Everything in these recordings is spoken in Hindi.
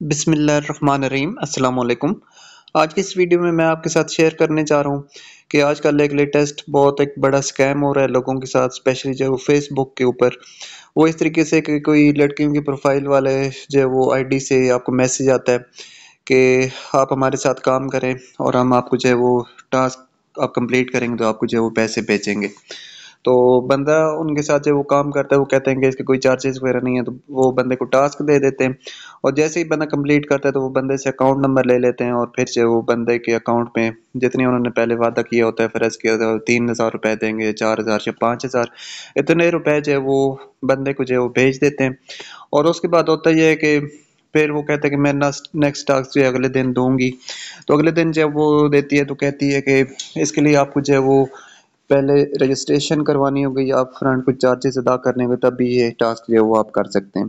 बिस्मिल्लाहिर्रहमानिर्रहीम अस्सलाम वालेकुम। आज की इस वीडियो में मैं आपके साथ शेयर करने जा रहा हूँ कि आजकल एक लेटेस्ट बहुत एक बड़ा स्कैम हो रहा है लोगों के साथ, स्पेशली जो फेसबुक के ऊपर। वो इस तरीके से कि कोई लड़कियों की प्रोफाइल वाले जो वो आईडी से आपको मैसेज आता है कि आप हमारे साथ काम करें और हम आपको जो है वो टास्क आप कंप्लीट करेंगे तो आपको जो है वो पैसे भेजेंगे। तो बंदा उनके साथ जो वो काम करता है वो कहते हैं कि इसके कोई चार्जेस वगैरह नहीं है, तो वो बंदे को टास्क दे देते हैं और जैसे ही बंदा कंप्लीट करता है तो वो बंदे से अकाउंट नंबर ले लेते हैं और फिर जो वो बंदे के अकाउंट में जितनी उन्होंने पहले वादा किया होता है, फ़र्ज़ किया होता है, 3,000 रुपए देंगे, 4,000 या 5,000, इतने रुपए जो है वो बंदे को जो है वो भेज देते हैं। और उसके बाद होता ये है कि फिर वो कहते हैं कि मैं नेक्स्ट टास्क जो है अगले दिन दूंगी। तो अगले दिन जब वो देती है तो कहती है कि इसके लिए आपको जो है वो पहले रजिस्ट्रेशन करवानी होगी या अपफ्रंट कुछ चार्जेस अदा करने होंगे, तब भी ये टास्क जो है वो आप कर सकते हैं।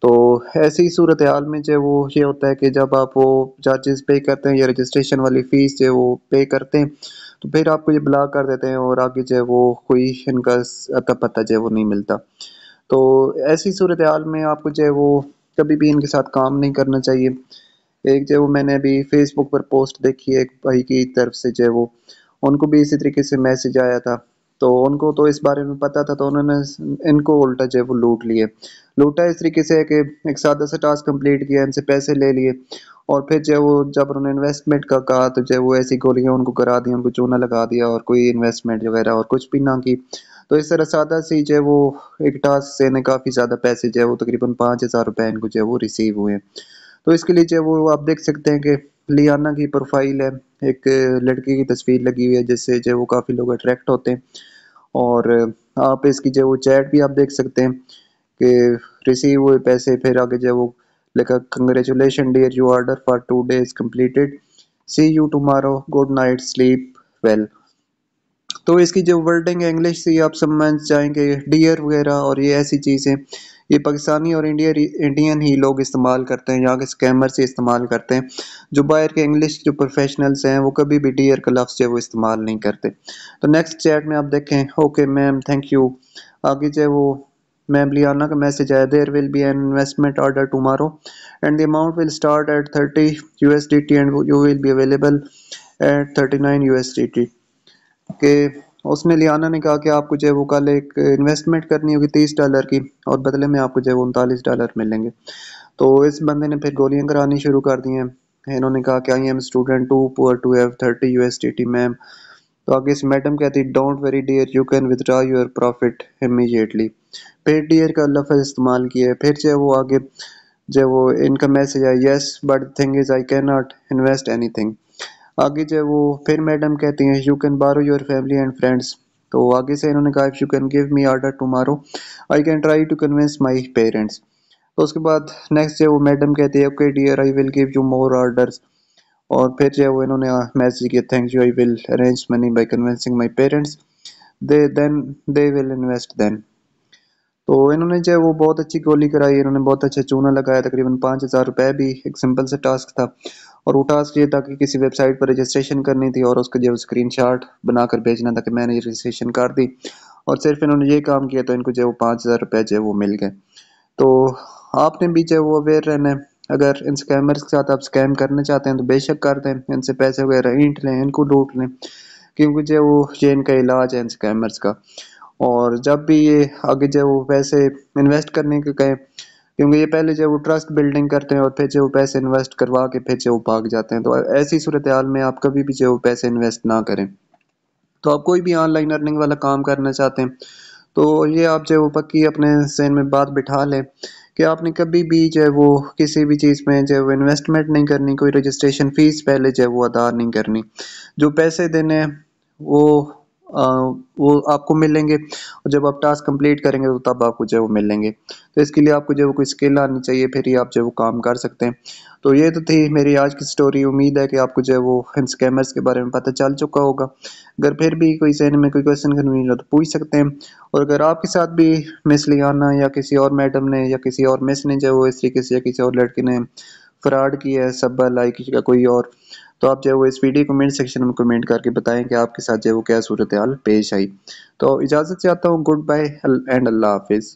तो ऐसी सूरत हाल में जो है वो ये होता है कि जब आप वो चार्जेस पे करते हैं या रजिस्ट्रेशन वाली फ़ीस जो है वो पे करते हैं, तो फिर आपको ये ब्लॉक कर देते हैं और आगे जो है वो कोई इनका अता-पता जो है वो नहीं मिलता। तो ऐसी सूरत हाल में आपको जो है वो कभी भी इनके साथ काम नहीं करना चाहिए। एक जो वो मैंने अभी फ़ेसबुक पर पोस्ट देखी है एक भाई की तरफ से जो है वो, उनको भी इसी तरीके से मैसेज आया था। तो उनको तो इस बारे में पता था तो उन्होंने इनको उल्टा जो है वो लूट लिए। लूटा इस तरीके से है कि एक सादा सा टास्क कंप्लीट किया, इनसे पैसे ले लिए और फिर जो है वो जब उन्होंने इन्वेस्टमेंट का कहा तो जो है वो ऐसी गोलियाँ उनको करा दी, उनको चूना लगा दिया और कोई इन्वेस्टमेंट वगैरह और कुछ भी ना की। तो इस तरह सादा सी जो है वो एक टास्क से इन्हें काफ़ी ज़्यादा पैसे जो है वो तकरीबन 5,000 रुपए इनको जो है वो रिसीव हुए। तो इसके लिए जो है वो आप देख सकते हैं कि लियाना की प्रोफाइल है, एक लड़की की तस्वीर लगी हुई है जिससे जो है वो काफ़ी लोग अट्रैक्ट होते हैं। और आप इसकी जो है वो चैट भी आप देख सकते हैं कि रिसीव हुए पैसे, फिर आगे जो है वो लिखा congratulation dear your order for 2 days completed, see you tomorrow, good night, sleep well. तो इसकी जो वर्डिंग है इंग्लिश से ही आप समझ जाएंगे, डियर वगैरह और ये ऐसी चीज़ें ये पाकिस्तानी और इंडियन ही लोग इस्तेमाल करते हैं, यहाँ के स्कैमर से इस्तेमाल करते हैं। जो बाहर के इंग्लिश जो प्रोफेशनल्स हैं वो कभी भी डियर का लफ्ज़ जो है वो इस्तेमाल नहीं करते। तो नेक्स्ट चैट में आप देखें, ओके मैम थैंक यू। आगे जो है वो मैम लियाना का मैसेज आया, there will be an investment order tomorrow and the amount will start at 30 USDT and you will be available at 39 USDT। कि उसने लियाना ने कहा कि आपको जो है वो कल एक इन्वेस्टमेंट करनी होगी $30 की और बदले में आपको जो है वो $39 मिलेंगे। तो इस बंदे ने फिर गोलियां करानी शुरू कर दी हैं। इन्होंने कहा कि I am student too poor to have 30 USDT ma'am. तो आगे इस मैडम कहती don't worry dear you can withdraw your profit immediately. फिर डियर का लफ्ज़ इस्तेमाल किया है। फिर जो है वो आगे जो है वो इनका मैसेज आया, yes but thing is I can not invest anything. आगे जो है वो फिर मैडम कहती हैं you can borrow your family and friends. तो आगे से इन्होंने कहा if you can give me order tomorrow I can try to convince my parents. तो उसके बाद नेक्स्ट जो है वो मैडम कहती है okay dear I will give you more orders. और फिर जो है वो इन्होंने मैसेज किया thank you I will arrange money by convincing my parents, they will invest then. तो इन्होंने जो है वो बहुत अच्छी गोली कराई, इन्होंने बहुत अच्छा चूना लगाया, तकरीबन 5,000 रुपए भी एक सिंपल सा टास्क था। और वो टास्क ये था कि किसी वेबसाइट पर रजिस्ट्रेशन करनी थी और उसका जो स्क्रीनशॉट बनाकर भेजना था कि मैंने ये रजिस्ट्रेशन कर दी। और सिर्फ इन्होंने ये काम किया तो इनको जो है वो 5,000 रुपए जो है वो मिल गए। तो आपने भी जो है वो अवेयर रहना है। अगर इन स्कैमर्स के साथ आप स्कैम करना चाहते हैं तो बेशक कर दें, इनसे पैसे वगैरह ऐंठ लें, इनको लूट लें, क्योंकि जो है वो ये इनका इलाज है इन स्कैमर्स का। और जब भी ये आगे जो है वो पैसे इन्वेस्ट करने के कहें, क्योंकि ये पहले जो है वो ट्रस्ट बिल्डिंग करते हैं और फिर जो वो पैसे इन्वेस्ट करवा के फिर जो वो भाग जाते हैं। तो ऐसी सूरत हाल में आप कभी भी जो है वो पैसे इन्वेस्ट ना करें। तो आप कोई भी ऑनलाइन अर्निंग वाला काम करना चाहते हैं तो ये आप जो है वो पक्की अपने ज़हन में बात बिठा लें कि आपने कभी भी जो है वो किसी भी चीज़ में जो है वो इन्वेस्टमेंट नहीं करनी, कोई रजिस्ट्रेशन फ़ीस पहले जो है वो अदा नहीं करनी। जो पैसे देने हैं वो अ, वो आपको मिलेंगे और जब आप टास्क कंप्लीट करेंगे तो तब आपको जो है वो मिलेंगे। तो इसके लिए आपको जो है वो कोई स्किल आनी चाहिए, फिर ही आप जो है वो काम कर सकते हैं। तो ये तो थी मेरी आज की स्टोरी। उम्मीद है कि आपको जो है वो इन स्कैमर्स के बारे में पता चल चुका होगा। अगर फिर भी कोई ज़हन में कोई क्वेश्चन कन्फ्यूजन हो तो पूछ सकते हैं। और अगर आपके साथ भी मिस लियाना या किसी और मैडम ने या किसी और मिस ने जो है वो इस तरीके से या किसी और लड़के ने फ्रॉड किया है, सब्बा लाइक या कोई और, तो आप जो है वो इस वीडियो कमेंट सेक्शन में कमेंट करके बताएं कि आपके साथ जो है वो क्या सूरत हाल पेश आई। तो इजाज़त चाहता हूँ, गुड बाय एंड अल्लाह हाफिज़।